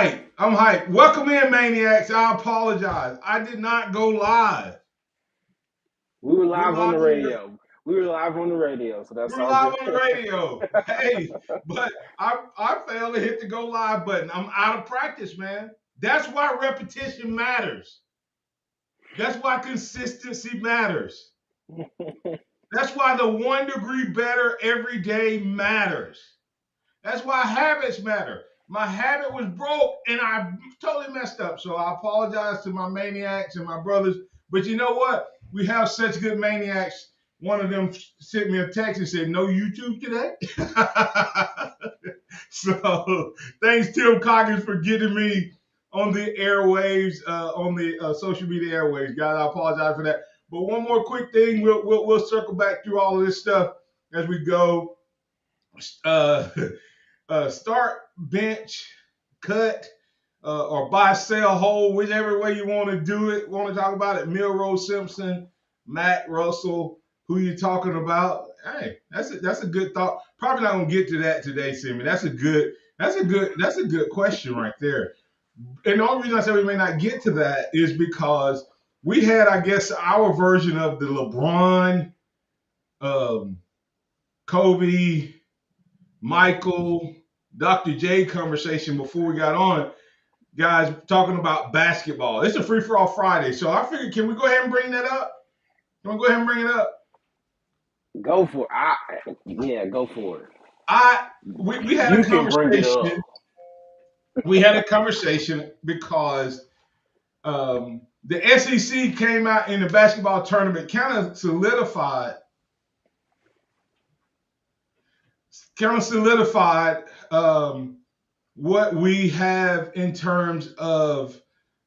hyped. I'm hyped. Welcome in, maniacs. I apologize. I did not go live. We were We're live on live the on the radio. We were live on the radio, so that's we're all live good. on the radio. Hey, but I failed to hit the go live button. I'm out of practice, man. That's why repetition matters. That's why consistency matters. That's why the 1 degree better every day matters. That's why habits matter. My habit was broke and I totally messed up. So I apologize to my maniacs and my brothers. But you know what? We have such good maniacs. One of them sent me a text and said, "No YouTube today." So thanks, Tim Coggins, for getting me on the airwaves, on the social media airwaves. Guys, I apologize for that. But one more quick thing. We'll circle back through all of this stuff as we go. Uh, start, bench, cut, or buy, sell, hold, whichever way you want to do it. Want to talk about it? Milrose Simpson, Matt Russell, who you talking about? Hey, that's a good thought. Probably not gonna get to that today, Simmy. That's a good question right there. And the only reason I say we may not get to that is because we had, I guess, our version of the LeBron, um, Kobe, Michael, Dr. J conversation before we got on, guys, talking about basketball. It's a free for all Friday. So I figured, can we go ahead and bring that up? Can we go ahead and bring it up? Go for it. Yeah, go for it. We had a You can bring it up. conversation. We had a conversation because the SEC came out in the basketball tournament, kind of solidified what we have in terms of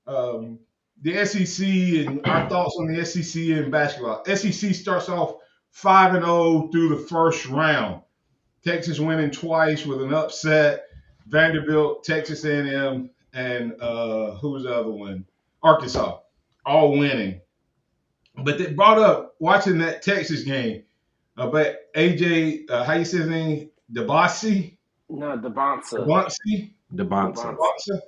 the SEC and our thoughts on the SEC and basketball. SEC starts off 5-0 through the first round. Texas winning twice with an upset. Vanderbilt, Texas A&M, and who was the other one? Arkansas, all winning. But they brought up watching that Texas game. But AJ, how you say his name? Debasi? No, Devonta. Debasi? Devontae. Devonta. Debasa?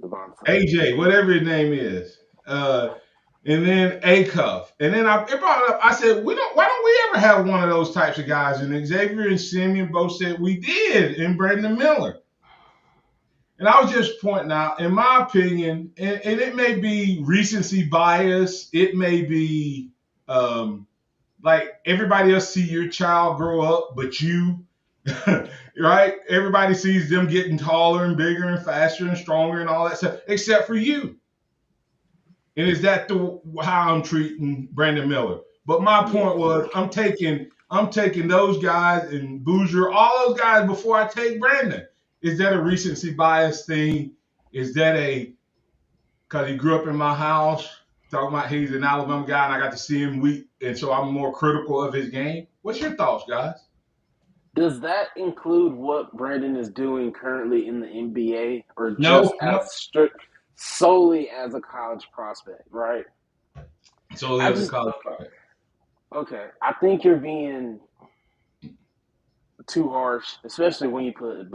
Devonta. AJ, whatever his name is. And then Acuff. And then it brought up, I said, why don't we ever have one of those types of guys? And Xavier and Simeon both said we did in Brandon Miller. And I was just pointing out, in my opinion, and it may be recency bias, it may be like everybody else see your child grow up, but you, right? Everybody sees them getting taller and bigger and faster and stronger and all that stuff, except for you. And is that how I'm treating Brandon Miller? But my point was, I'm taking those guys and Boozer, all those guys before I take Brandon. Is that a recency bias thing? Is that because he grew up in my house? Talking about he's an Alabama guy and I got to see him week, and so I'm more critical of his game. What's your thoughts, guys? Does that include what Brandon is doing currently in the NBA, or No, just no. as solely as a college prospect? Right. Solely I as a just college product. okay. I think you're being too harsh, especially when you put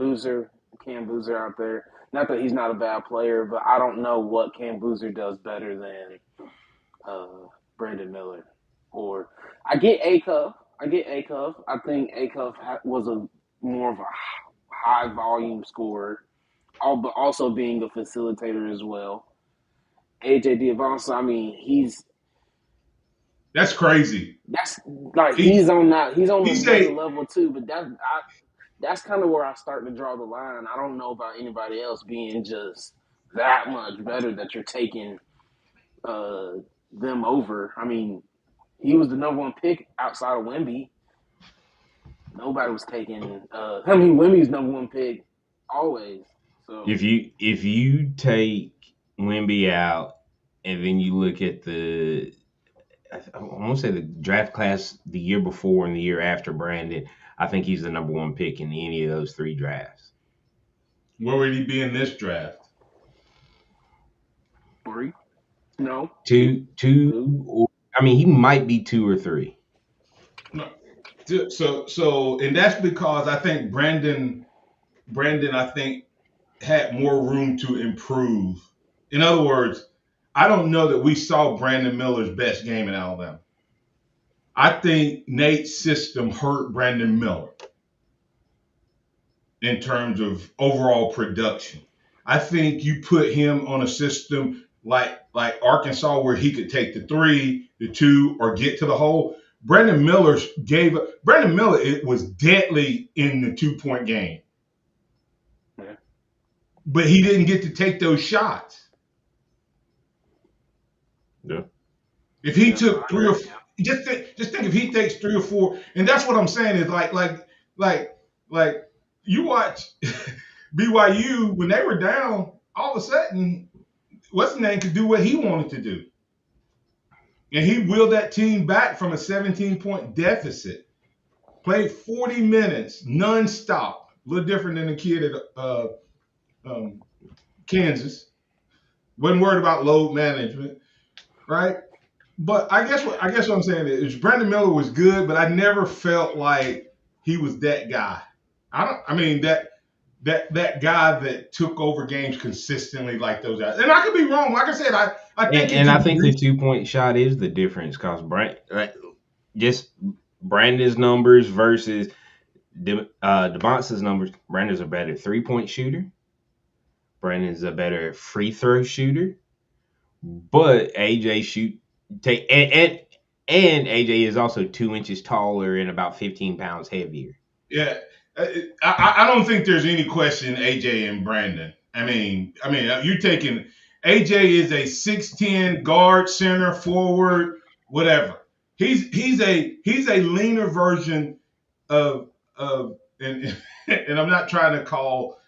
Cam Boozer out there. Not that he's not a bad player, but I don't know what Cam Boozer does better than uh, Brandon Miller. Or I get Acuff. I think Acuff was a more of a high volume scorer, but also being a facilitator as well. AJ Diavonsa, I mean, That's crazy. that's like He, he's on he's another a level too. But that's kind of where I start to draw the line. I don't know about anybody else being just that much better that you're taking them over. I mean, he was the number one pick outside of Wemby. Nobody was taking. Wemby's number one pick always. So If you take Wemby out and then you look at I want to say the draft class the year before and the year after Brandon, I think he's the number one pick in any of those three drafts. Where would he be in this draft? 3, no, Two. I mean, he might be 2 or 3. No. So, and that's because I think Brandon, I think had more room to improve. In other words, I don't know that we saw Brandon Miller's best game in Alabama. I think Nate's system hurt Brandon Miller in terms of overall production. I think you put him on a system like Arkansas where he could take the 3, the 2, or get to the hole. Brandon Miller it was deadly in the 2-point game. Yeah. But he didn't get to take those shots. Yeah. If he took 3 or 4, just think if he takes 3 or 4, and that's what I'm saying is like you watch BYU when they were down, all of a sudden, what's the name could do what he wanted to do. And he wheeled that team back from a 17-point deficit. Played 40 minutes nonstop. A little different than the kid at Kansas. Wasn't worried about load management, right? But I guess what I'm saying is Brandon Miller was good, but I never felt like he was that guy. That guy that took over games consistently like those guys. And I could be wrong. Like I said, I think I think the 2-point shot is the difference because just Brandon's numbers versus DeMonce's numbers. Brandon's a better 3-point shooter. Brandon's a better free throw shooter. But AJ and AJ is also 2 inches taller and about 15 pounds heavier. Yeah. I don't think there's any question AJ and Brandon. I mean, you're taking AJ is a 6'10" guard, center, forward, whatever. He's a leaner version of and I'm not trying to call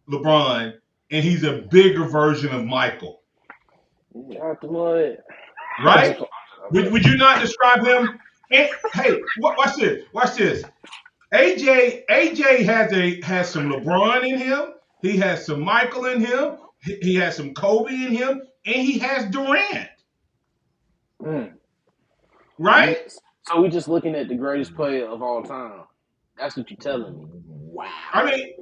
LeBron, and he's a bigger version of Michael. Out the mud. Right? Would you not describe him? And, hey, watch this. AJ has some LeBron in him. He has some Michael in him. He has some Kobe in him, and he has Durant. Right? So we're just looking at the greatest player of all time. That's what you're telling me. Wow. I mean,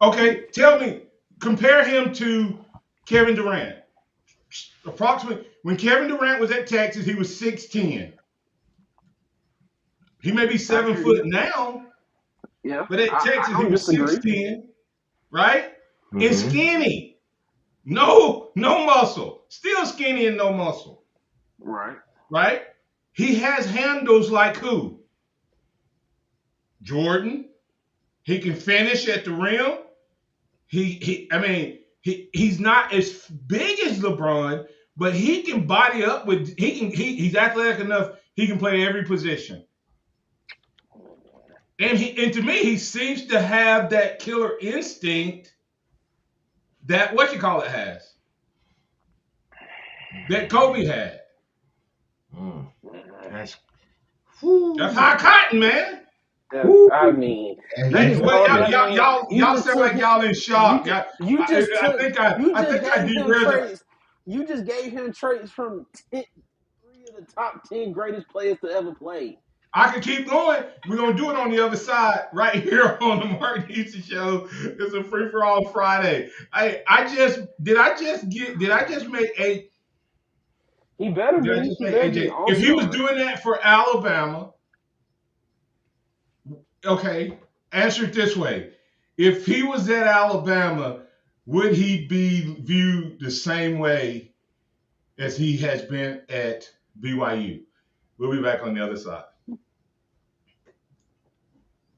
okay, tell me, compare him to Kevin Durant. Approximately, when Kevin Durant was at Texas, he was 6'10". He may be 7 foot now, yeah, but at Texas, he was 6'10", right? Mm-hmm. And skinny. No muscle. Still skinny and no muscle. Right? He has handles like who? Jordan. He can finish at the rim. He's not as big as LeBron, but he can body up with he's athletic enough, he can play every position. And to me, he seems to have that killer instinct that has. That Kobe had. That's high cotton, man. I mean, y'all sound like y'all in shock. You just gave him traits from 3 of the top 10 greatest players to ever play. I can keep going. We're gonna do it on the other side, right here on the Mark Houston Show. It's a free for all Friday. Did I just make 8? He better be. If he was doing that for Alabama, okay, answer it this way. If he was at Alabama, would he be viewed the same way as he has been at BYU? We'll be back on the other side.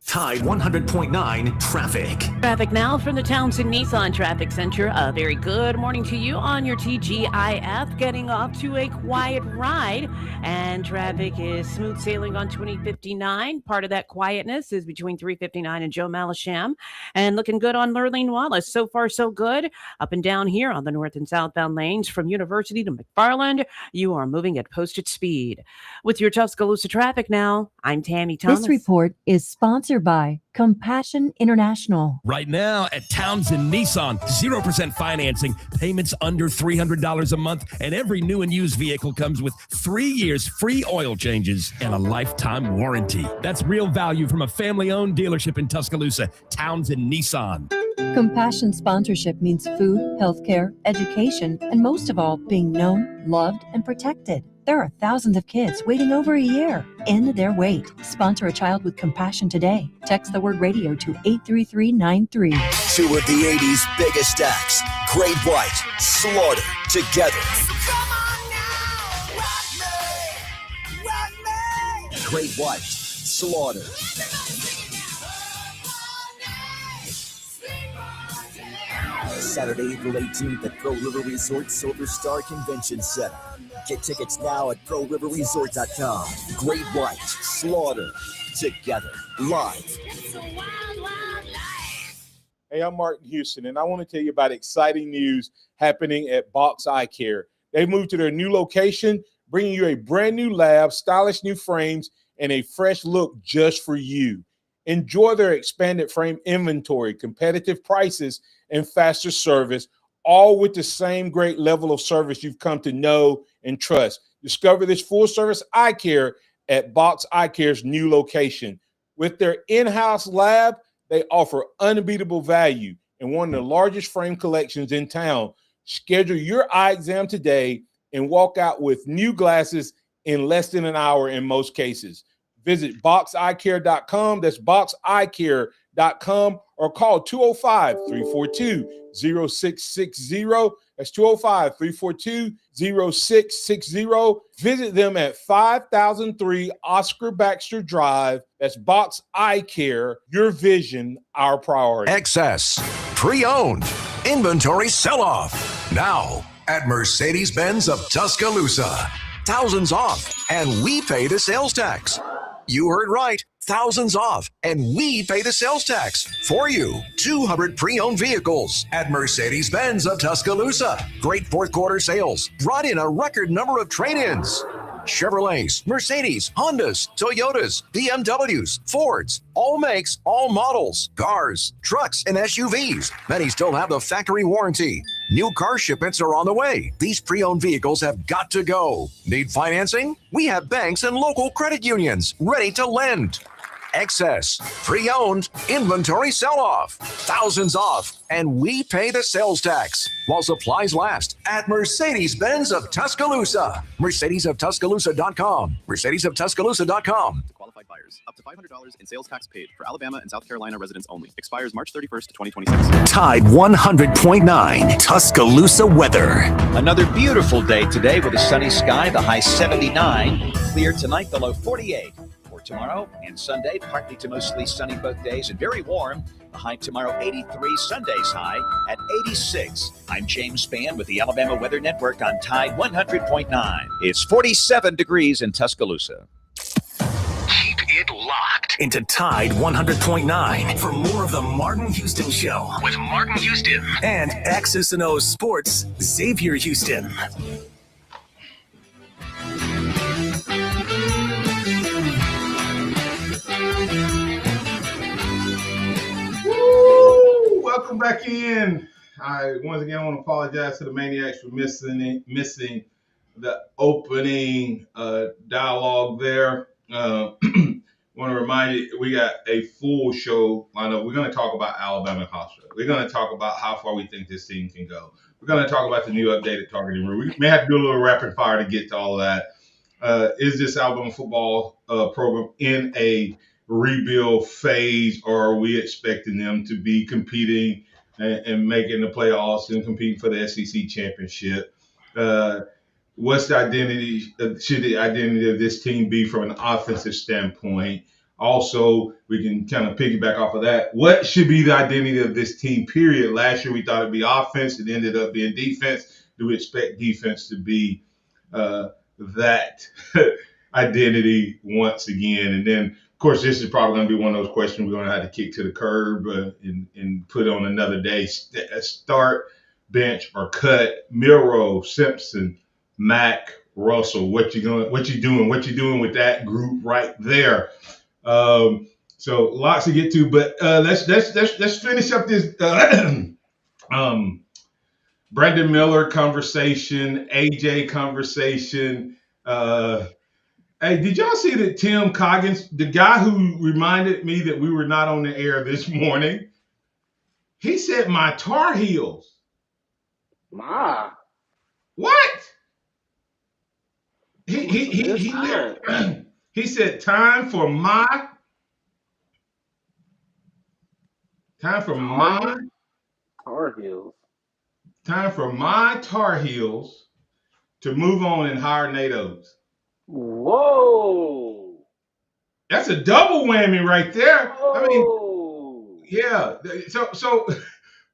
Tide 100.9 traffic. Traffic now from the Townsend Nissan Traffic Center. A very good morning to you on your TGIF. Getting off to a quiet ride, and traffic is smooth sailing on 2059. Part of that quietness is between 359 and Joe Malisham, and looking good on Lurleen Wallace. So far, so good. Up and down here on the north and southbound lanes from University to McFarland, you are moving at posted speed. With your Tuscaloosa traffic now, I'm Tammy Thomas. This report is sponsored by Compassion International. Right now at Townsend Nissan, 0% financing, payments under $300 a month, and every new and used vehicle comes with 3 years free oil changes and a lifetime warranty. That's real value from a family-owned dealership in Tuscaloosa, Townsend Nissan. Compassion sponsorship means food, healthcare, education, and most of all, being known, loved, and protected. There are thousands of kids waiting over a year. End their wait. Sponsor a child with compassion today. Text the word radio to 83393. Two of the 80s biggest acts, Great White, Slaughter, together. Great White, Slaughter. Saturday, April 18th at Pro River Resort Silver Star Convention Center. Get tickets now at ProRiverResort.com. Great White, Slaughter, together, live. Hey, I'm Martin Houston, and I want to tell you about exciting news happening at Box Eye Care. They moved to their new location, bringing you a brand new lab, stylish new frames, and a fresh look just for you. Enjoy their expanded frame inventory, competitive prices, and faster service, all with the same great level of service you've come to know and trust. Discover this full-service eye care at Box Eye Care's new location. With their in-house lab, they offer unbeatable value and one of the largest frame collections in town. Schedule your eye exam today and walk out with new glasses in less than an hour in most cases. Visit boxeyecare.com. That's boxeyecare.com, or call 205-342-0660. That's 205-342-0660. Visit them at 5003 Oscar Baxter Drive. That's Box Eye Care. Your vision, our priority. Excess, pre-owned, inventory sell-off. Now at Mercedes-Benz of Tuscaloosa. Thousands off, and we pay the sales tax. You heard right. Thousands off, and we pay the sales tax for you. 200 pre-owned vehicles at Mercedes-Benz of Tuscaloosa. Great fourth quarter sales. Brought in a record number of trade-ins. Chevrolets, Mercedes, Hondas, Toyotas, BMWs, Fords, all makes, all models, cars, trucks, and SUVs. Many still have the factory warranty. New car shipments are on the way. These pre-owned vehicles have got to go. Need financing? We have banks and local credit unions ready to lend. Excess, pre-owned, inventory sell-off, thousands off, and we pay the sales tax while supplies last at Mercedes-Benz of Tuscaloosa. Mercedes-of-Tuscaloosa.com. Mercedes-of-Tuscaloosa.com. Qualified buyers, up to $500 in sales tax paid for Alabama and South Carolina residents only. Expires March 31st, 2026. Tide 100.9 Tuscaloosa weather. Another beautiful day today with a sunny sky, the high 79. Clear tonight, the low 48. For tomorrow and Sunday, partly to mostly sunny both days and very warm. The high tomorrow 83, Sunday's high at 86. I'm James Spann with the Alabama Weather Network on Tide 100.9. It's 47 degrees in Tuscaloosa. Keep it locked into Tide 100.9 for more of the Martin Houston Show with Martin Houston and X's and O's Sports, Xavier Houston. Woo! Welcome back in. Once again, I want to apologize to the Maniacs for missing the opening dialogue there. Want to remind you, we got a full show lined up. We're going to talk about Alabama Hospital. We're going to talk about how far we think this team can go. We're going to talk about the new updated targeting rule. We may have to do a little rapid fire to get to all of that. Is this Alabama football program in a rebuild phase, or are we expecting them to be competing and making the playoffs and competing for the SEC championship? What's the identity? Should the identity of this team be from an offensive standpoint? Also, we can kind of piggyback off of that. What should be the identity of this team, period? Last year, we thought it'd be offense. It ended up being defense. Do we expect defense to be that identity once again? And then, of course, this is probably going to be one of those questions we're going to have to kick to the curb and put on another day. Start, bench, or cut Milroe, Simpson, Mack, Russell. What you doing with that group right there? So lots to get to, but let's finish up this Brandon Miller conversation, AJ conversation. Hey, did y'all see that Tim Coggins, the guy who reminded me that we were not on the air this morning, He said my Tar Heels. My. What? Must have missed that. He said time for my Tar Heels. time for my Tar Heels to move on and hire Nate Oates. Whoa. That's a double whammy right there. Whoa. I mean, yeah. So,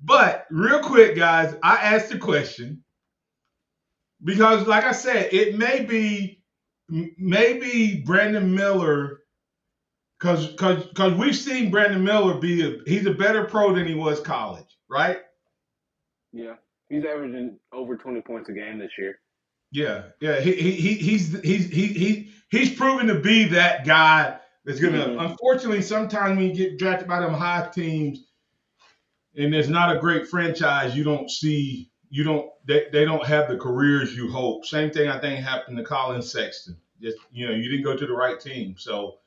but real quick, guys, I asked the question because, like I said, it may be Brandon Miller, because we've seen Brandon Miller he's a better pro than he was college, right? Yeah, he's averaging over 20 points a game this year. Yeah. He's proven to be that guy that's gonna. Unfortunately, sometimes when you get drafted by them high teams, and there's not a great franchise, they don't have the careers you hope. Same thing I think happened to Colin Sexton. Just you didn't go to the right team, so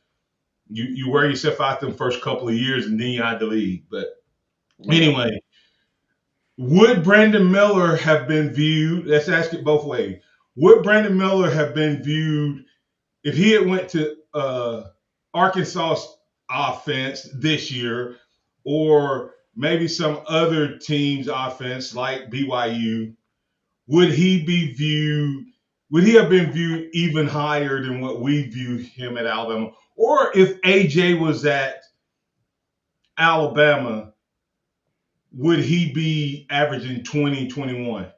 you wear yourself out them first couple of years, and then you had to leave. But anyway, would Brandon Miller have been viewed? Let's ask it both ways. Would Brandon Miller have been viewed if he had went to Arkansas's offense this year, or maybe some other team's offense like BYU? Would he have been viewed even higher than what we view him at Alabama? Or if AJ was at Alabama, would he be averaging 20, 21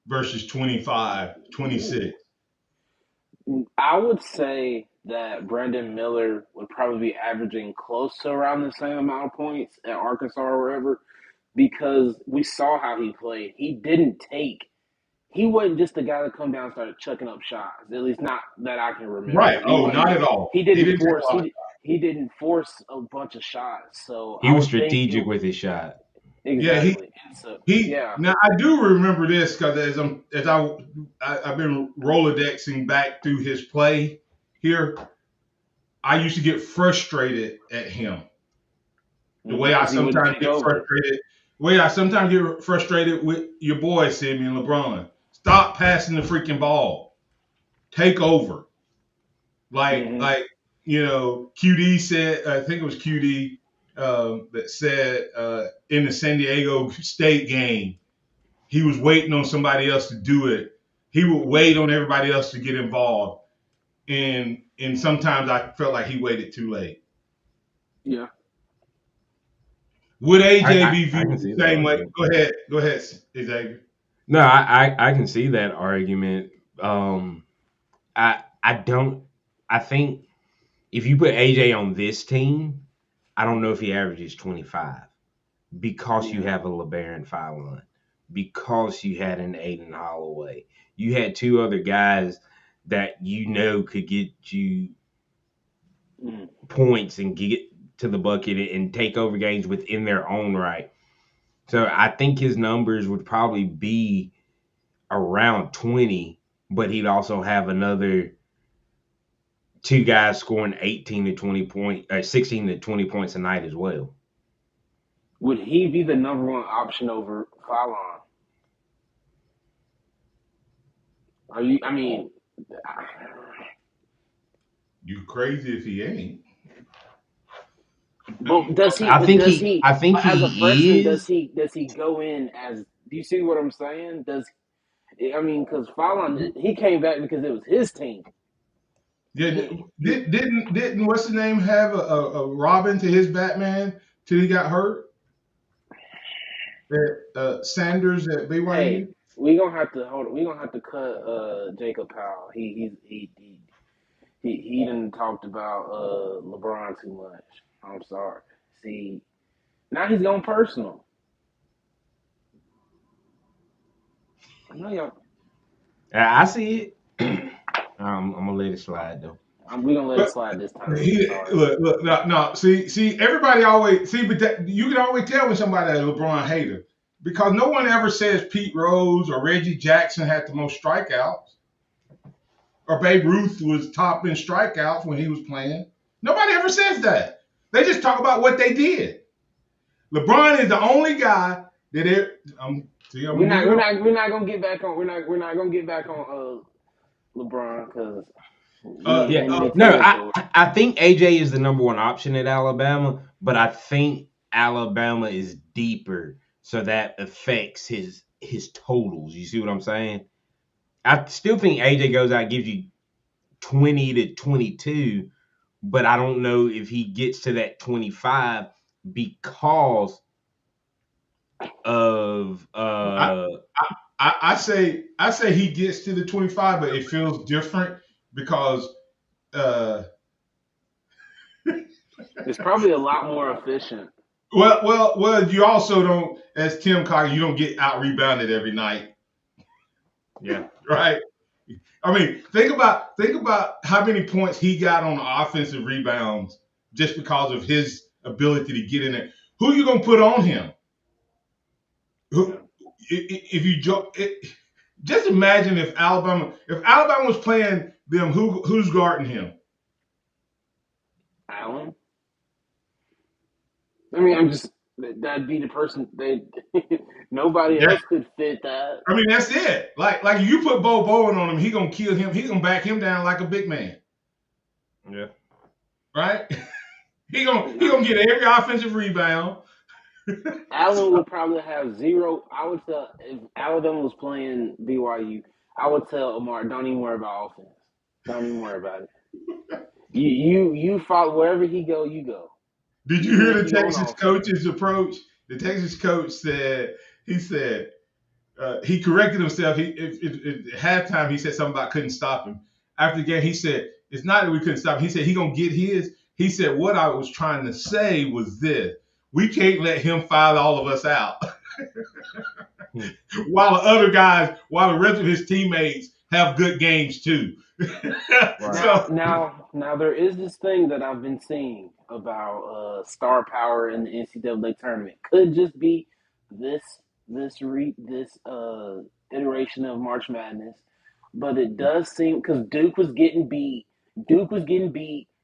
versus 25, 26? I would say that Brandon Miller would probably be averaging close to around the same amount of points at Arkansas or wherever, because we saw how he played. He wasn't just the guy that come down and started chucking up shots. At least not that I can remember. Right. Not at all. He didn't force a bunch of shots. So he was strategic with his shot. Exactly. Now I do remember this because I've been Rolodexing back through his play here. I used to get frustrated at him. The way I sometimes get frustrated with your boy Simeon LeBron. Stop passing the freaking ball. Take over. Like QD said, I think it was QD that said in the San Diego State game, he was waiting on somebody else to do it. He would wait on everybody else to get involved. And sometimes I felt like he waited too late. Yeah. Would AJ be viewed the same way? Go ahead, Xavier. No, I can see that argument. I think if you put AJ on this team, I don't know if he averages 25 because you have a LeBaron Fallon, because you had an Aiden Holloway. You had two other guys that could get you points and get to the bucket and take over games within their own right. So I think his numbers would probably be around 20, but he'd also have another two guys scoring 18 to 20 points, 16 to 20 points a night as well. Would he be the number one option over Fallon? You crazy if he ain't. But does he? I think as he a freshman, is. does he go in as? Do you see what I'm saying? Because Fallon, he came back because it was his team. Yeah, didn't what's the name have a Robin to his Batman till he got hurt? Sanders at BYU. Hey, we gonna have to cut Jacob Powell. He didn't talked about LeBron too much. I'm sorry. See, now he's going personal. I know y'all. I see it. I'm gonna let it slide though. We're gonna let it slide this time. Look, no. See, everybody always but you can always tell when somebody's a LeBron hater because no one ever says Pete Rose or Reggie Jackson had the most strikeouts, or Babe Ruth was top in strikeouts when he was playing. Nobody ever says that. They just talk about what they did. LeBron is the only guy that we're not gonna get back on. We're not gonna get back on LeBron because I think AJ is the number one option at Alabama, but I think Alabama is deeper, so that affects his totals. You see what I'm saying? I still think AJ goes out and gives you 20 to 22, but I don't know if he gets to that 25 because of I say he gets to the 25, but it feels different because it's probably a lot more efficient. Well, you also don't, as Tim Coggins, you don't get out rebounded every night. Yeah. Right. I mean, think about how many points he got on the offensive rebounds just because of his ability to get in there. Who are you gonna put on him? If you just imagine if Alabama was playing them, who's guarding him? Allen. I mean, that'd be the person. Nobody else could fit that. I mean, that's it. Like if you put Bo Bowen on him, he gonna kill him. He gonna back him down like a big man. Yeah. Right. he gonna get every offensive rebound. Allen would probably have zero. I would tell if Alabama was playing BYU, I would tell Omar, don't even worry about offense. Don't even worry about it. You follow wherever he go, you go. Did you hear the Texas coach's approach? The Texas coach said he corrected himself. At halftime he said something about couldn't stop him. After the game, he said it's not that we couldn't stop him. He said he gonna get his. He said what I was trying to say was this: we can't let him foul all of us out. While the rest of his teammates have good games too. Right. Now there is this thing that I've been seeing about star power in the NCAA tournament. Could just be this iteration of March Madness, but it does seem because Duke was getting beat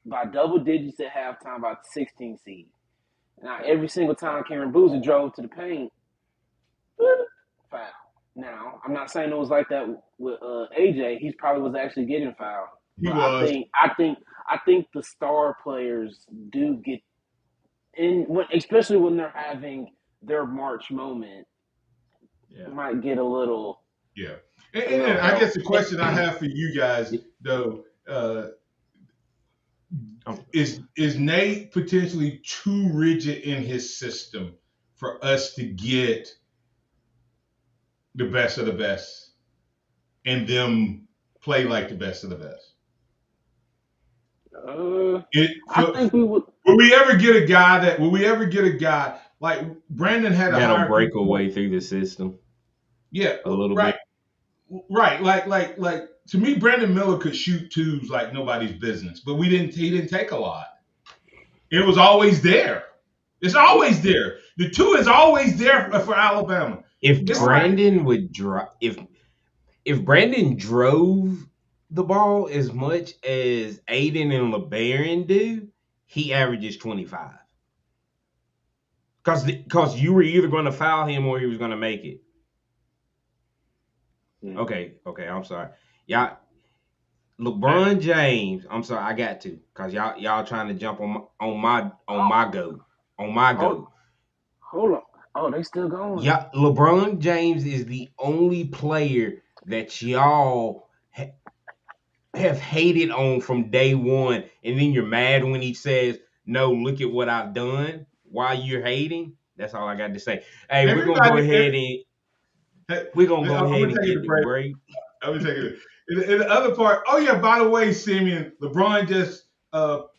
by double digits at halftime by the 16 seed. Now every single time Cameron Boozer drove to the paint, foul. Now, I'm not saying it was like that with AJ. He probably was actually getting fouled. I think the star players do get especially when they're having their March moment. Might get a little. Yeah, and I guess the question I have for you guys though is Nate potentially too rigid in his system for us to get the best of the best and them play like the best of the best? I think we would. Will we ever get a guy like Brandon had a breakaway through the system? Yeah, a little bit. Right, like to me, Brandon Miller could shoot twos like nobody's business, but he didn't take a lot. It was always there. It's always there. The two is always there for Alabama. If Brandon would drive, if Brandon drove the ball as much as Aiden and LeBaron do, he averages 25. Because you were either going to foul him or he was going to make it. Okay, I'm sorry. Y'all, LeBron James, I'm sorry, I got to, because y'all trying to jump on my goat. Hold on. Oh, they still going. Yeah, LeBron James is the only player that y'all have hated on from day one, and then you're mad when he says, no, look at what I've done while you're hating. That's all I got to say. Hey, we're going to go ahead and get the break. I'm going to take it. In the other part, by the way, Simeon, LeBron just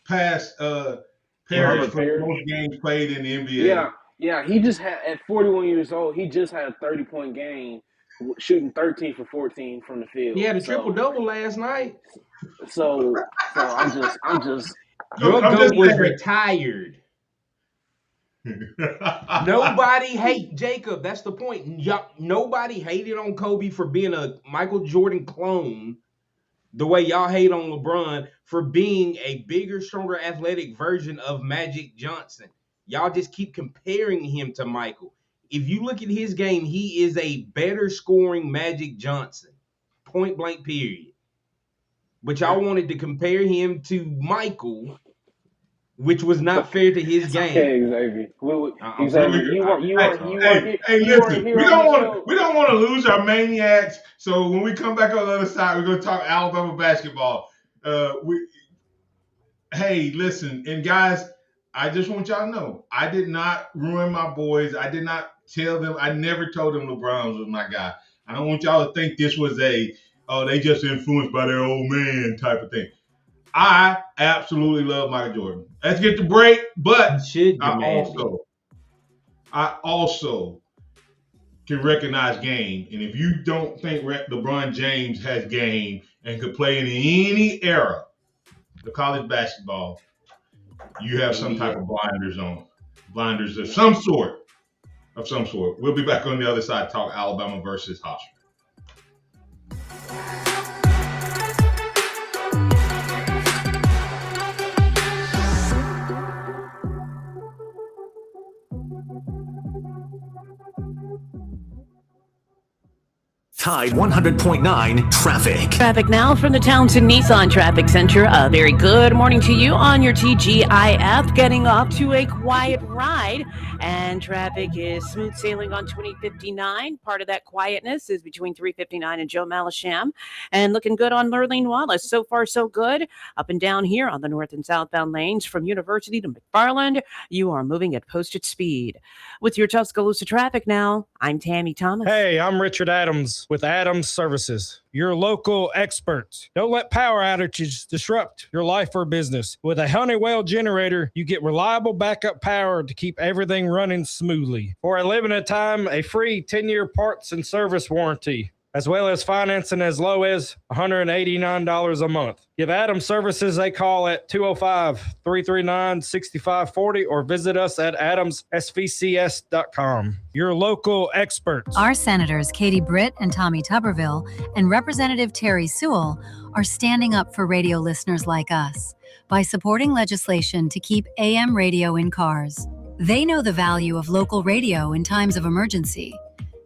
passed Parrish for most games played in the NBA. Yeah, he just had, at 41 years old, he just had a 30-point game, shooting 13 for 14 from the field. He had a triple-double last night. So I'm just. Your goat was retired. Nobody hate Jacob. That's the point. Nobody hated on Kobe for being a Michael Jordan clone the way y'all hate on LeBron for being a bigger, stronger, athletic version of Magic Johnson. Y'all just keep comparing him to Michael. If you look at his game, he is a better scoring Magic Johnson. Point blank, period. But y'all wanted to compare him to Michael, which was not fair to his game. Okay, Xavier. I'm Xavier, sorry. you weren't Listen, here on the show. we don't want to lose our maniacs. So when we come back on the other side, we're gonna talk Alabama basketball. Hey, listen, and guys, I just want y'all to know, I did not ruin my boys. I did not tell them. I never told them LeBron was my guy. I don't want y'all to think this was they just influenced by their old man type of thing. I absolutely love Michael Jordan. Let's get the break, but I also can recognize game. And if you don't think LeBron James has game and could play in any era of college basketball, you have some type of blinders of some sort. We'll be back on the other side to talk Alabama versus Hofstra. Tide 100.9 traffic. Traffic now from the Townsend Nissan Traffic Center. A very good morning to you on your TGIF. Getting off to a quiet ride, and traffic is smooth sailing on 2059. Part of that quietness is between 359 and Joe Malisham, and looking good on Lurleen Wallace. So far, so good. Up and down here on the north and southbound lanes from University to McFarland, you are moving at posted speed. With your Tuscaloosa traffic now, I'm Tammy Thomas. Hey, I'm Richard Adams with Adams Services, your local experts. Don't let power outages disrupt your life or business. With a Honeywell generator, you get reliable backup power to keep everything running smoothly. For a limited time, a free 10-year parts and service warranty, as well as financing as low as $189 a month. Give Adams Services a call at 205-339-6540 or visit us at adamsvcs.com. Your local experts. Our senators, Katie Britt and Tommy Tuberville, and Representative Terry Sewell, are standing up for radio listeners like us by supporting legislation to keep AM radio in cars. They know the value of local radio in times of emergency.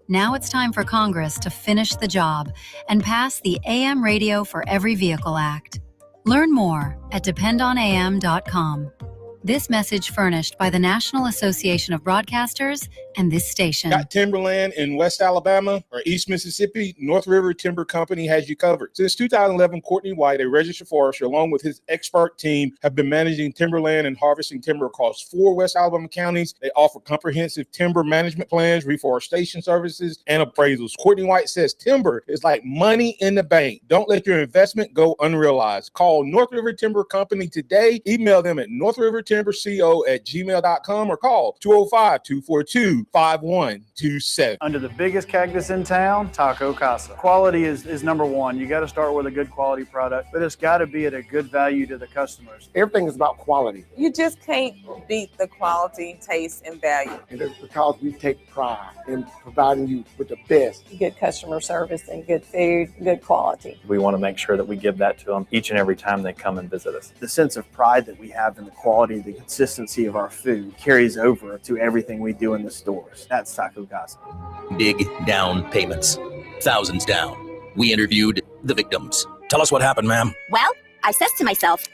Now it's time for Congress to finish the job and pass the AM Radio for Every Vehicle Act. Learn more at dependonam.com. This message furnished by the National Association of Broadcasters and this station. Got timberland in West Alabama or East Mississippi? North River Timber Company has you covered. Since 2011, Courtney White, a registered forester, along with his expert team, have been managing timberland and harvesting timber across 4 West Alabama counties. They offer comprehensive timber management plans, reforestation services, and appraisals. Courtney White says timber is like money in the bank. Don't let your investment go unrealized. Call North River Timber Company today. Email them at northrivertimberco@gmail.com or call 205-242-5127. Under the biggest cactus in town, Taco Casa. Quality is number one. You got to start with a good quality product, but it's got to be at a good value to the customers. Everything is about quality. You just can't beat the quality, taste, and value. And it's because we take pride in providing you with the best. Good customer service and good food, good quality. We want to make sure that we give that to them each and every time they come and visit us. The sense of pride that we have in the quality, the consistency of our food carries over to everything we do in the stores. That's Taco Casa. Big down payments. Thousands down. We interviewed the victims. Tell us what happened, ma'am. Well, I says to myself,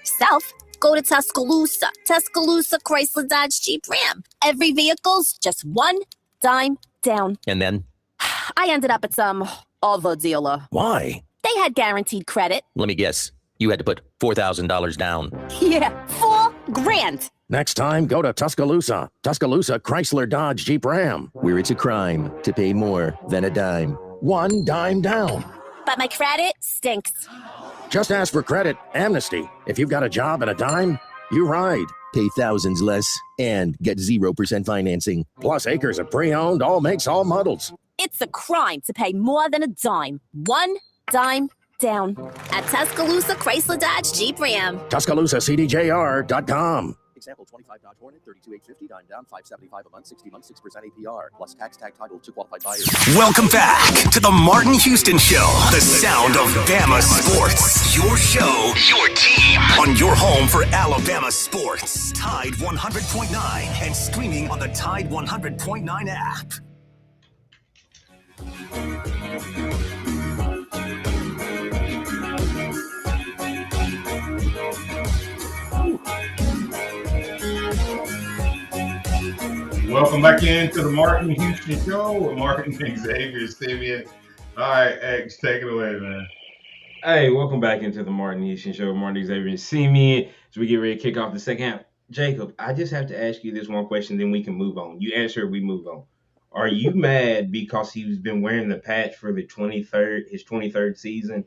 go to Tuscaloosa. Tuscaloosa, Chrysler, Dodge, Jeep, Ram. Every vehicle's just one dime down. And then? I ended up at some other dealer. Why? They had guaranteed credit. Let me guess. You had to put $4,000 down. Yeah, $4,000. Next time, go to Tuscaloosa. Tuscaloosa, Chrysler, Dodge, Jeep, Ram. Where it's a crime to pay more than a dime. One dime down. But my credit stinks. Just ask for credit amnesty. If you've got a job and a dime, you ride. Pay thousands less and get 0% financing. Plus acres of pre-owned, all makes, all models. It's a crime to pay more than a dime. One dime down. At Tuscaloosa, Chrysler, Dodge, Jeep, Ram. TuscaloosaCDJR.com. sample 25 Dodge Hornet, 32,850, 9 down, 575 a month, 60 months, 6% APR, plus tax tag title to qualified buyers. Welcome back to the Martin Houston Show, the sound of Bama sports. Your show, your team, on your home for Alabama sports. Tide 100.9 and streaming on the Tide 100.9 app. Welcome back into the Martin Houston Show with Martin and Xavier. All right, X, take it away, man. Hey, welcome back into the Martin Houston Show. Martin, Xavier, and Simeon as we get ready to kick off the second half. Jacob, I just have to ask you this one question, then we can move on. You answer it, we move on. Are you mad because he's been wearing the patch for his 23rd season,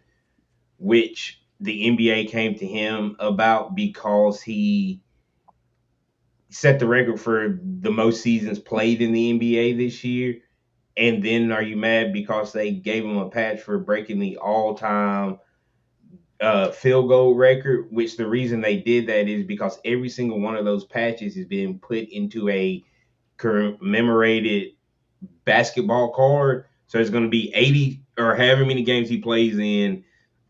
which the NBA came to him about because he set the record for the most seasons played in the NBA this year? And then are you mad because they gave him a patch for breaking the all-time field goal record, which the reason they did that is because every single one of those patches is being put into a commemorated basketball card. So there's going to be 80 or however many games he plays in.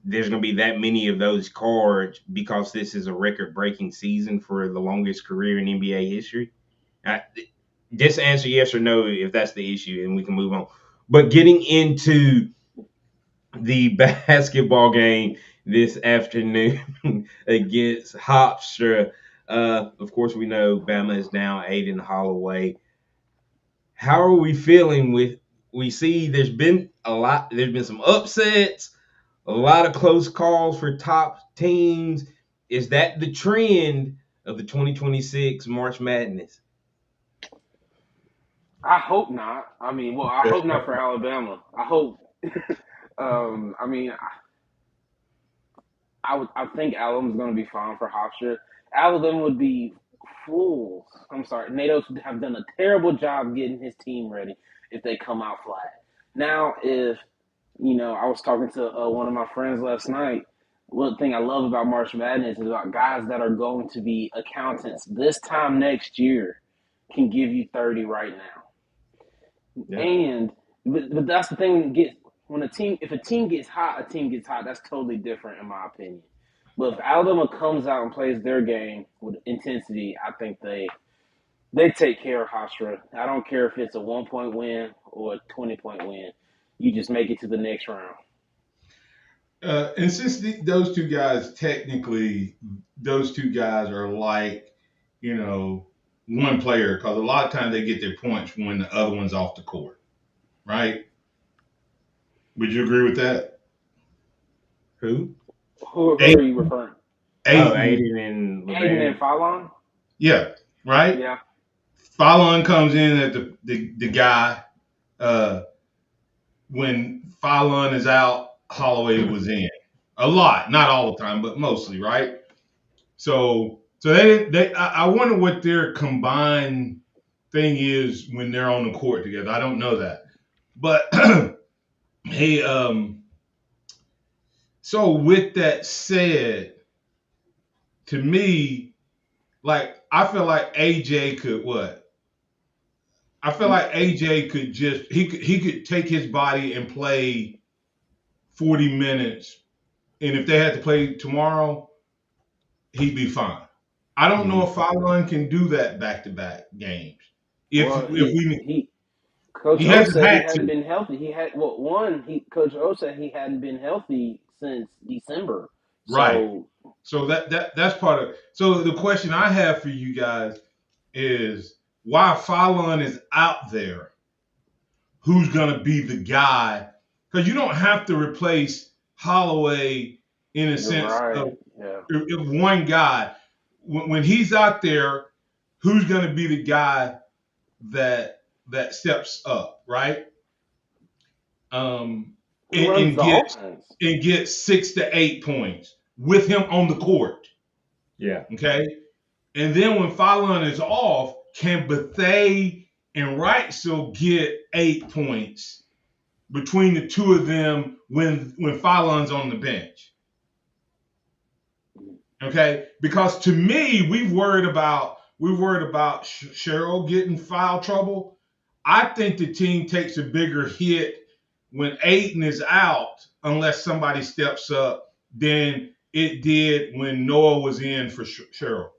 There's going to be that many of those cards because this is a record-breaking season for the longest career in NBA history. Just answer yes or no if that's the issue, and we can move on. But getting into the basketball game this afternoon against Hofstra, of course, we know Bama is down 8 in Holloway. How are we feeling we see there's been some upsets, a lot of close calls for top teams. Is that the trend of the 2026 March Madness? I hope not. I hope not for Alabama. I hope. I think Alabama's going to be fine for Hofstra. Alabama would be fools. I'm sorry. NATO would have done a terrible job getting his team ready if they come out flat. Now, if, I was talking to one of my friends last night. One thing I love about March Madness is about guys that are going to be accountants this time next year can give you 30 right now. Yeah. But that's the thing. If a team gets hot, That's totally different in my opinion. But if Alabama comes out and plays their game with intensity, I think they take care of Hofstra. I don't care if it's a 1-point win or a 20-point win. You just make it to the next round. And since those two guys, technically, those two guys are like, one player, because a lot of times they get their points when the other one's off the court, right? Would you agree with that? Who are you referring? Aiden and Fallon? Yeah, right? Yeah. Fallon comes in as the guy. When Fallon is out, Holloway was in. A lot, not all the time, but mostly, right? So I wonder what their combined thing is when they're on the court together. I don't know that. But hey, so with that said, to me, I feel like AJ could what? I feel like AJ could he could take his body and play 40 minutes, and if they had to play tomorrow, he'd be fine. I don't know if Fallon can do that back-to-back games. Coach O said he hadn't been healthy. Coach O said he hadn't been healthy since December. Right. So that's part of it. So the question I have for you guys is why Fallon is out there, who's going to be the guy? Because you don't have to replace Holloway in a sense of if one guy. When he's out there, who's going to be the guy that steps up, right? And get 6 to 8 points with him on the court. Yeah. Okay. And then when Fallon is off, can Bethea and Wrightsell get 8 points between the two of them when Fallon's on the bench? Okay, because to me, we've worried about we're worried about Cheryl getting foul trouble. I think the team takes a bigger hit when Aiden is out, unless somebody steps up, than it did when Noah was in for Cheryl.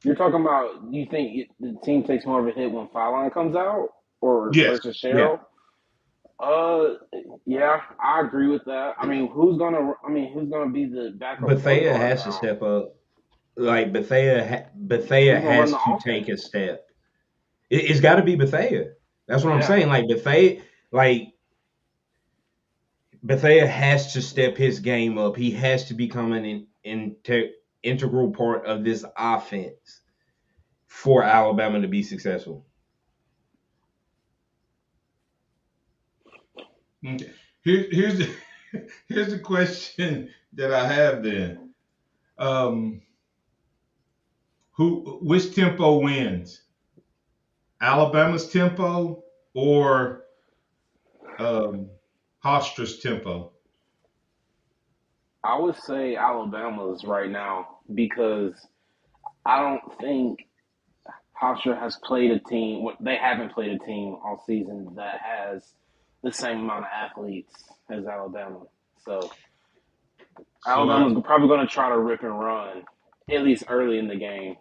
You're talking about, you think the team takes more of a hit when Fallon comes out or Yes. versus Yeah. Cheryl? Yeah, I agree with that. I mean, who's gonna be the backup point Bethea guard has to now? step up. Like Bethea Who's gonna run has the to offense? take a step. It's got to be Bethea. That's what I'm Yeah. saying. Bethea has to step his game up. He has to become an integral part of this offense for Alabama to be successful. Okay. Here's the question that I have then. Which tempo wins? Alabama's tempo or Hofstra's tempo? I would say Alabama's right now because I don't think Hofstra has played a team. They haven't played a team all season that has the same amount of athletes as Alabama. So Alabama's probably going to try to rip and run at least early in the game.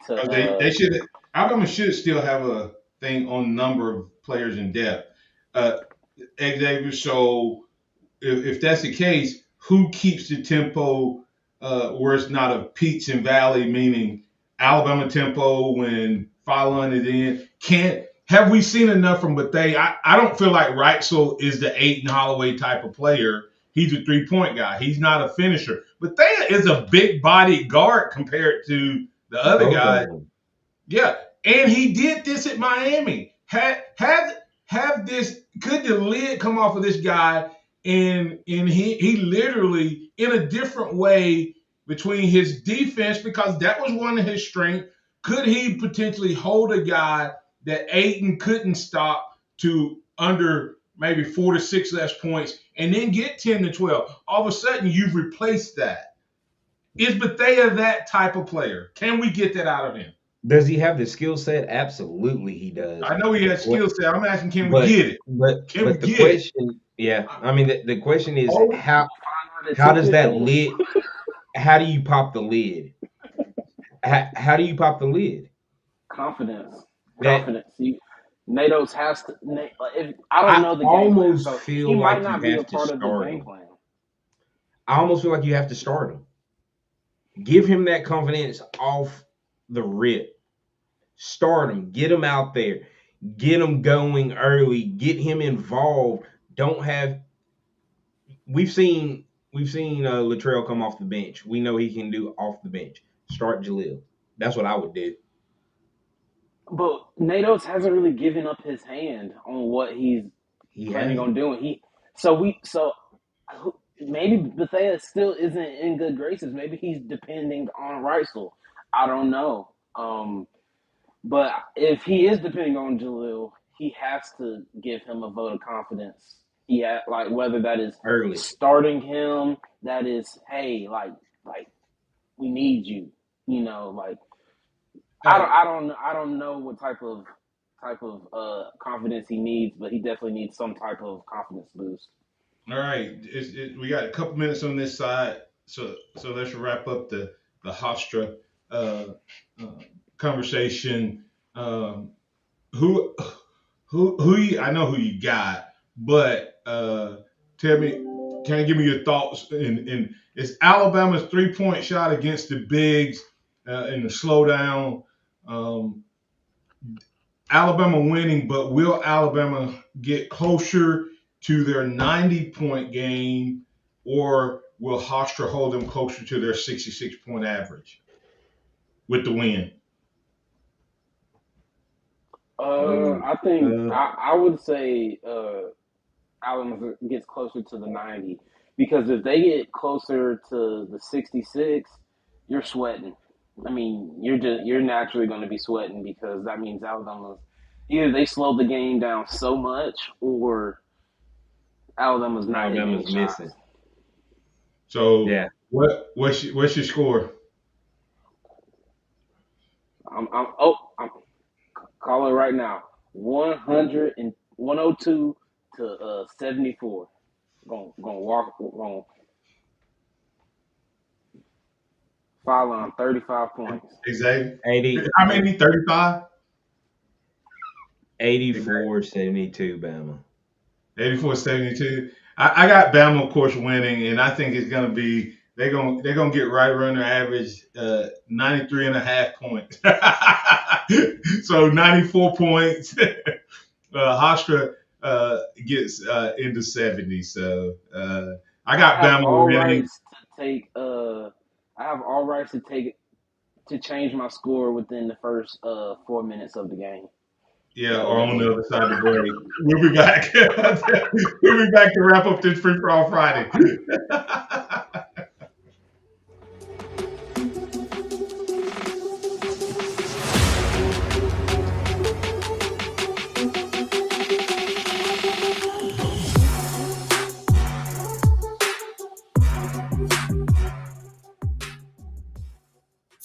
They should. Alabama should still have a thing on number of players in depth. Xavier. So if that's the case, who keeps the tempo where it's not a peaks and valley, meaning Alabama tempo when Fallon is in? Have we seen enough from Bethea? I don't feel like Reitzel is the Aiden Holloway type of player. He's a 3-point guy. He's not a finisher. Bethea is a big bodied guard compared to the other guys. Yeah, and he did this at Miami. Have this? Could the lid come off of this guy? And he literally, in a different way, between his defense, because that was one of his strengths. Could he potentially hold a guy that Aiden couldn't stop to under maybe 4 to 6 less points, and then get 10 to 12? All of a sudden, you've replaced that. Is Bethea that type of player? Can we get that out of him? Does he have the skill set? Absolutely, he does. I know he has skill set. I'm asking, can we get it? But the question, I mean, the question is how does that lid? How do you pop the lid? How do you pop the lid? Confidence. Natos has to. I don't know the game almost plan, so feel he like might not you be a have to part of the start game him. plan. I almost feel like you have to start him. Give him that confidence off the rip. Start him. Get him out there. Get him going early. Get him involved. Don't have. We've seen Latrell come off the bench. We know he can do off the bench. Start Jaleel. That's what I would do. But Natos hasn't really given up his hand on what he's planning on doing. Maybe Bethea still isn't in good graces. Maybe he's depending on Reitzel. I don't know. But if he is depending on Jalil, he has to give him a vote of confidence. Whether that is early starting him, that is, hey, like we need you. I don't know what type of confidence he needs, but he definitely needs some type of confidence boost. All right, we got a couple minutes on this side, so let's wrap up the Hofstra conversation. Who I know who you got, but tell me, give me your thoughts? In is Alabama's 3-point shot against the bigs in the slowdown? Alabama winning, but will Alabama get closer to their 90-point game, or will Hofstra hold them closer to their 66-point average with the win? I think I would say Alabama gets closer to the 90, because if they get closer to the 66, you're sweating. I mean, you're naturally going to be sweating, because that means Alabama, either they slowed the game down so much, or Alabama's missing. So yeah, what's your score? I'm calling right now. 102 to 74. Gonna follow on 35 points. Xavier? 80. How many? 35? 84-72, Bama. 84-72. I got Bama, of course, winning, and I think it's gonna be they're gonna get right around their average 93.5 points. So 94 points. Hofstra gets into 70. So I got I have Bama all winning. rights to take. I have all rights to change my score within the first 4 minutes of the game. Yeah, or on the other side of the break. We'll be back. We'll be back to wrap up this Free For All Friday.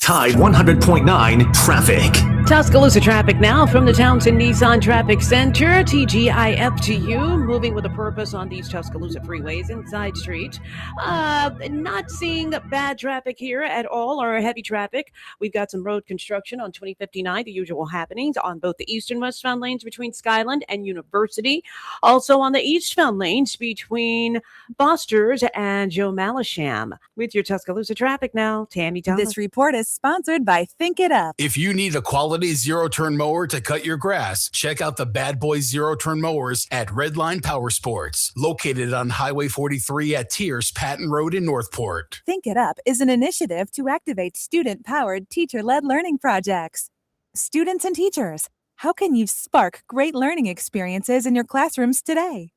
Tide 100.9 traffic. Tuscaloosa traffic now from the Townsend Nissan Traffic Center. TGIF to you. Moving with a purpose on these Tuscaloosa freeways and side streets. Not seeing bad traffic here at all, or heavy traffic. We've got some road construction on 2059, the usual happenings on both the east and westbound lanes between Skyland and University. Also on the eastbound lanes between Foster's and Joe Malisham. With your Tuscaloosa traffic now, Tammy Thomas. This report is sponsored by Think It Up. If you need a quality zero-turn mower to cut your grass, check out the Bad Boy zero-turn mowers at Redline Power Sports, located on Highway 43 at Tiers, Patton Road in Northport. Think It Up is an initiative to activate student-powered, teacher-led learning projects. Students and teachers, how can you spark great learning experiences in your classrooms today?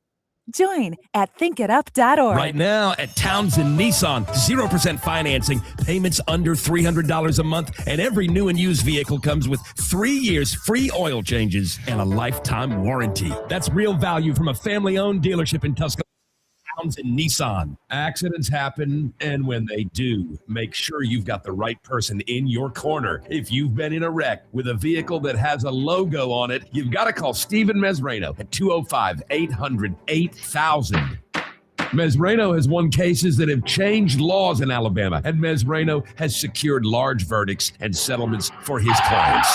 Join at thinkitup.org. Right now at Townsend Nissan, 0% financing, payments under $300 a month, and every new and used vehicle comes with 3 years free oil changes and a lifetime warranty. That's real value from a family-owned dealership in Tuscaloosa. Townsend Nissan. Accidents happen, and when they do, make sure you've got the right person in your corner. If you've been in a wreck with a vehicle that has a logo on it, you've got to call Stephen Mesrano at 205-800-8000. Mesrano has won cases that have changed laws in Alabama, and Mesrano has secured large verdicts and settlements for his clients.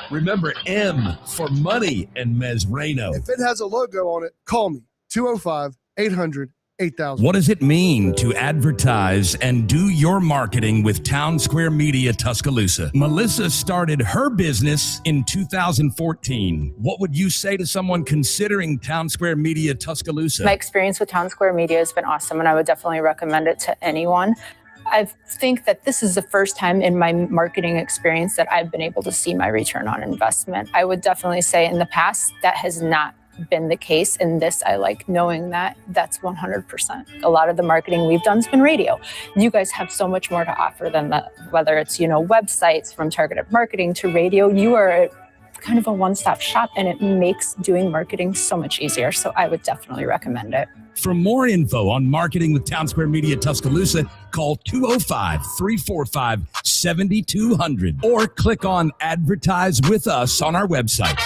Remember M for money and Mesrano. If it has a logo on it, call me. 205-800-8000. What does it mean to advertise and do your marketing with Town Square Media Tuscaloosa? Melissa started her business in 2014. What would you say to someone considering Town Square Media Tuscaloosa? My experience with Town Square Media has been awesome, and I would definitely recommend it to anyone. I think that this is the first time in my marketing experience that I've been able to see my return on investment. I would definitely say in the past that has not been the case. In this, I like knowing that that's 100%. A lot of the marketing we've done has been radio. You guys have so much more to offer than that, whether it's, websites, from targeted marketing to radio. You are kind of a one-stop shop, and it makes doing marketing so much easier. So I would definitely recommend it. For more info on marketing with Town Square Media Tuscaloosa, call 205-345-7200 or click on Advertise with Us on our website.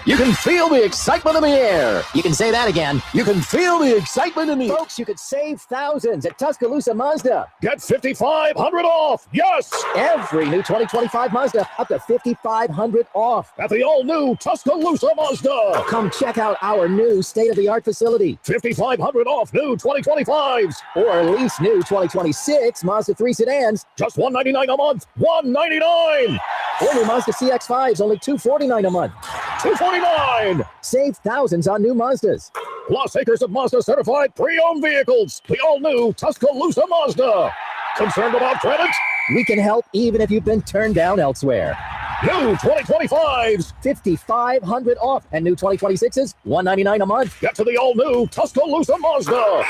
You can feel the excitement in the air. You can say that again. You can feel the excitement in the air. Folks, you could save thousands at Tuscaloosa Mazda. Get $5,500 off. Yes. Every new 2025 Mazda up to $5,500 off at the all-new Tuscaloosa Mazda. Come check out our new state-of-the-art facility. $5,500 off new 2025s or lease new 2026 Mazda 3 sedans. Just $199 a month. $199. Or new Mazda CX-5s, only $249 a month. $249. Save thousands on new Mazdas. Plus acres of Mazda certified pre-owned vehicles. The all-new Tuscaloosa Mazda. Concerned about credit? We can help even if you've been turned down elsewhere. New 2025s, $5,500 off. And new 2026s, $199 a month. Get to the all-new Tuscaloosa Mazda.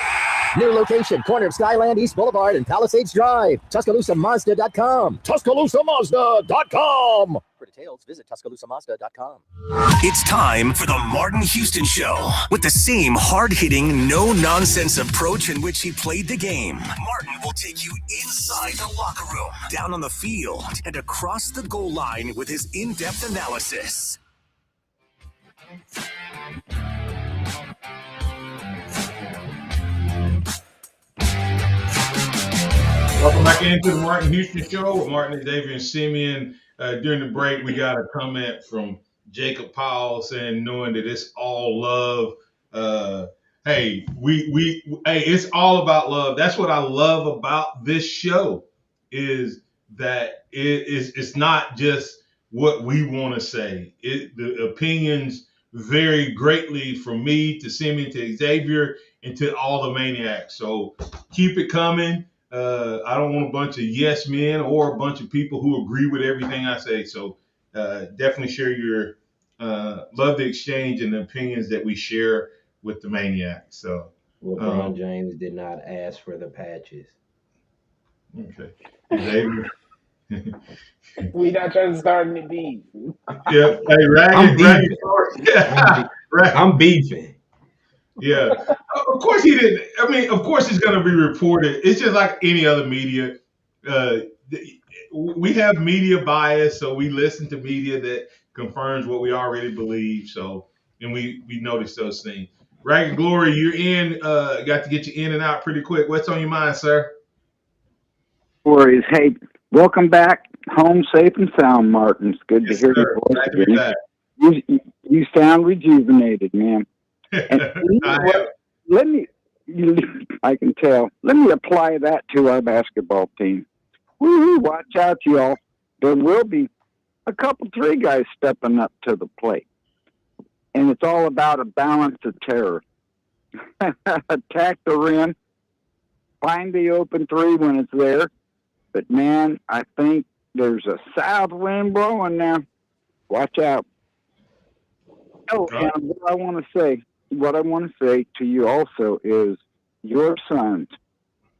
New location, corner of Skyland, East Boulevard, and Palisades Drive. TuscaloosaMazda.com. TuscaloosaMazda.com. For details, visit TuscaloosaMazda.com. It's time for the Martin Houston Show. With the same hard-hitting, no-nonsense approach in which he played the game, Martin will take you inside the locker room, down on the field, and across the goal line with his in-depth analysis. Welcome back into the Martin Houston Show with Martin, Xavier, and Simeon. During the break, we got a comment from Jacob Powell saying, knowing that it's all love. Hey, it's all about love. That's what I love about this show, is that it's not just what we want to say. The opinions vary greatly from me to Simeon to Xavier and to all the maniacs. So keep it coming. I don't want a bunch of yes men or a bunch of people who agree with everything I say. So definitely share your love the exchange and the opinions that we share with the maniacs. So LeBron James did not ask for the patches. Okay. Xavier. We not trying to start any beef. Yeah. Hey, I'm beefing. Yeah. Of course he didn't. I mean, of course it's going to be reported. It's just like any other media. We have media bias, so we listen to media that confirms what we already believe. So, and we notice those things. Ragged Glory, you're in. Got to get you in and out pretty quick. What's on your mind, sir? Worries. Hey, welcome back home safe and sound, Martin. It's good to hear your voice again. You sound rejuvenated, man. And you know what? I can tell. Let me apply that to our basketball team. Woo-hoo, watch out, y'all. There will be a couple, 3 guys stepping up to the plate. And it's all about a balance of terror. Attack the rim. Find the open 3 when it's there. But, man, I think there's a south wind blowing now. Watch out. Oh, and what I want to say to you also is your sons,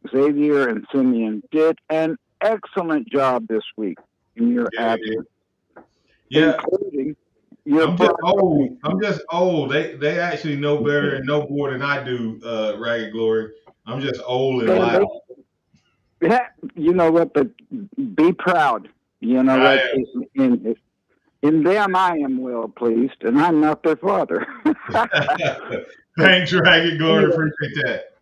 Xavier and Simeon, did an excellent job this week in your absence. Yeah. Including I'm just old. They actually know better and know more than I do, Ragged Glory. I'm just old and loud. Yeah, you know what? But be proud. You know what? In them I am well pleased, and I'm not their father. Thanks, Ragged Glory. Appreciate that.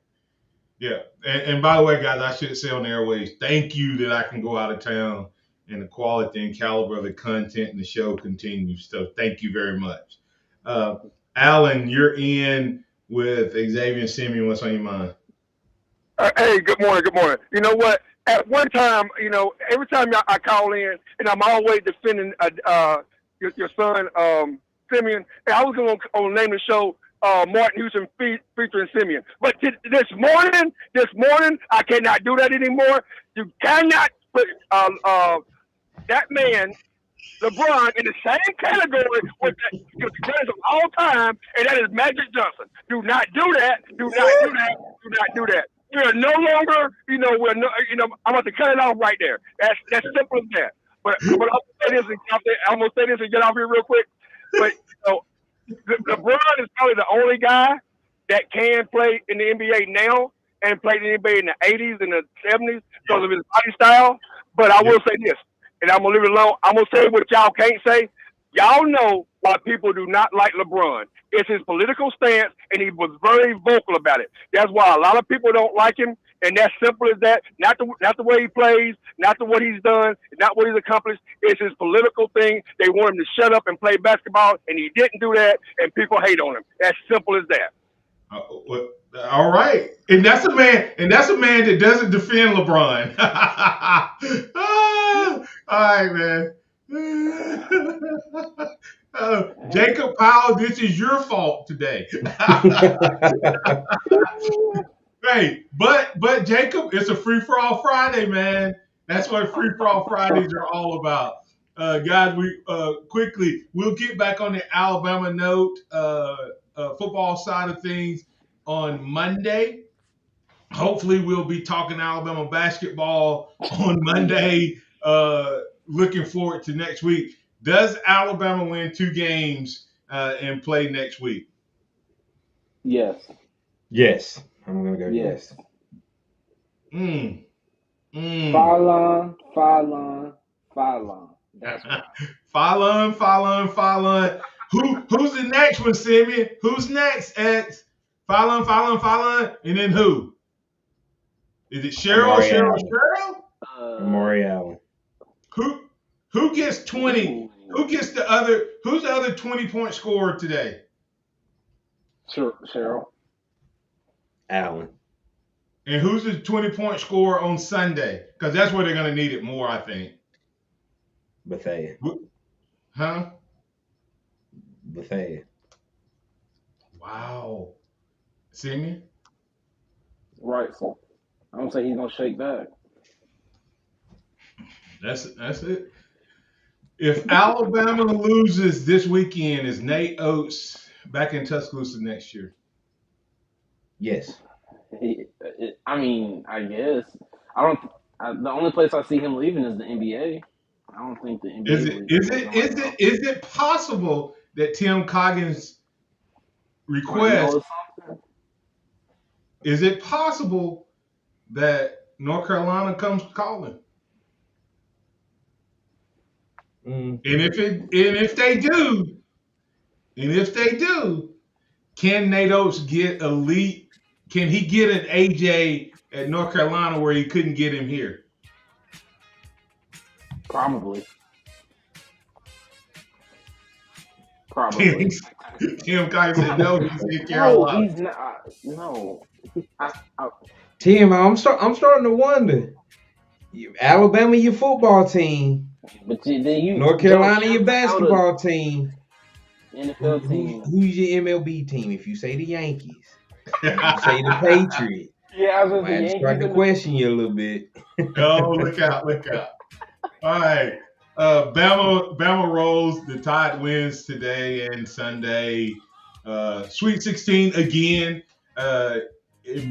Yeah. And by the way, guys, I should say on the airways, thank you that I can go out of town and the quality and caliber of the content and the show continues. So thank you very much. Alan, you're in with Xavier and Simeon. What's on your mind? Hey, good morning. Good morning. You know what? At one time, you know, every time I call in, and I'm always defending your son, Simeon. And I was going to name the show Martin Houston featuring Simeon. But this morning, I cannot do that anymore. You cannot put that man, LeBron, in the same category with the greatest of all time, and that is Magic Johnson. Do not do that. Do not do that. Do not do that. We are no longer, I'm about to cut it off right there. That's simple as that. But I'm gonna say this and get off here real quick. But LeBron is probably the only guy that can play in the NBA now and played in the NBA in the 80s and the 70s because of his body style. But I will say this, and I'm gonna leave it alone. I'm gonna say what y'all can't say. Y'all know why people do not like LeBron. It's his political stance, and he was very vocal about it. That's why a lot of people don't like him, and that's simple as that. Not the way he plays, not what he's done, not what he's accomplished. It's his political thing. They want him to shut up and play basketball, and he didn't do that, and people hate on him. As simple as that. All right, and that's a man that doesn't defend LeBron. All right, man. Jacob Powell, this is your fault today. Hey, but Jacob, it's a free for all Friday, man. That's what free for all Fridays are all about. Guys, we'll get back on the Alabama note, football side of things on Monday. hopefully we'll be talking Alabama basketball on Monday. Looking forward to next week. Does Alabama win 2 games and play next week? Yes. Yes. I'm going to go yes. Phylon. That's right. Phylon. Who's the next one, Simeon? Who's next, X? Phylon. And then who? Is it Cheryl? Amari Allen. Who gets 20? Who's the other 20-point scorer today? Cheryl. Allen. And who's the 20-point scorer on Sunday? Because that's where they're going to need it more, I think. Bethea. Huh? Bethea. Wow. Simeon? Rightful. I don't say he's going to shake back. That's it. If Alabama loses this weekend, is Nate Oates back in Tuscaloosa next year? Yes. I mean, I guess. The only place I see him leaving is the NBA. I don't think the NBA. Is it possible that Tim Coggins' request? Is it possible that North Carolina comes calling? And if they do, can Nate Oates get elite? Can he get an AJ at North Carolina where he couldn't get him here? Probably. Tim Coggins said no. He's in Carolina. No, he's not. No. Tim, I'm starting to wonder. Alabama, your football team. But then North Carolina, your basketball team. NFL team. Who's your MLB team? If you say the Yankees, if you say the Patriots. Yeah, I was I had to start to question you a little bit. Oh, look out. All right. Bama rolls. The Tide wins today and Sunday. Sweet 16 again.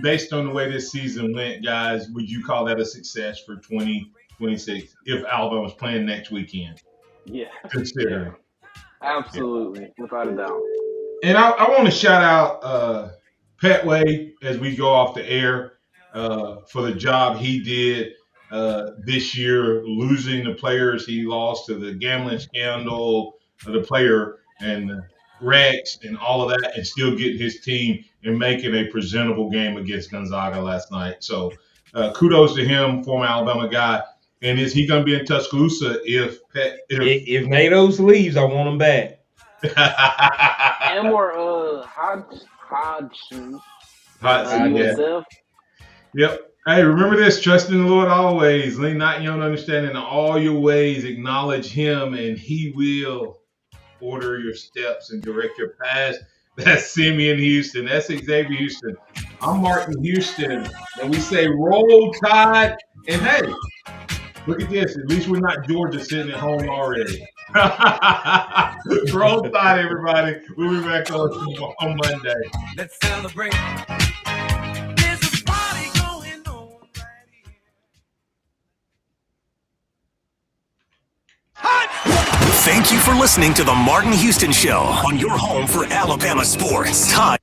Based on the way this season went, guys, would you call that a success for 2026 if Alabama's playing next weekend? Yeah. Considering. Absolutely. Without a doubt. And I want to shout out Petway as we go off the air for the job he did this year, losing the players he lost to the gambling scandal of the player and Rex and all of that, and still getting his team and making a presentable game against Gonzaga last night. So kudos to him, former Alabama guy. And is he going to be in Tuscaloosa if Nate Oates leaves? I want him back. And more Hodgson. Yeah. Yep. Hey, remember this: trust in the Lord always. Lean not in your own understanding. In all your ways, acknowledge Him, and He will order your steps and direct your paths. That's Simeon Houston. That's Xavier Houston. I'm Martin Houston, and we say roll Tide. And hey, look at this. At least we're not Georgia sitting at home already. Roll Tide, everybody. We'll be back on Monday. Let's celebrate. Thank you for listening to the Martin Houston Show on your home for Alabama sports. Tide.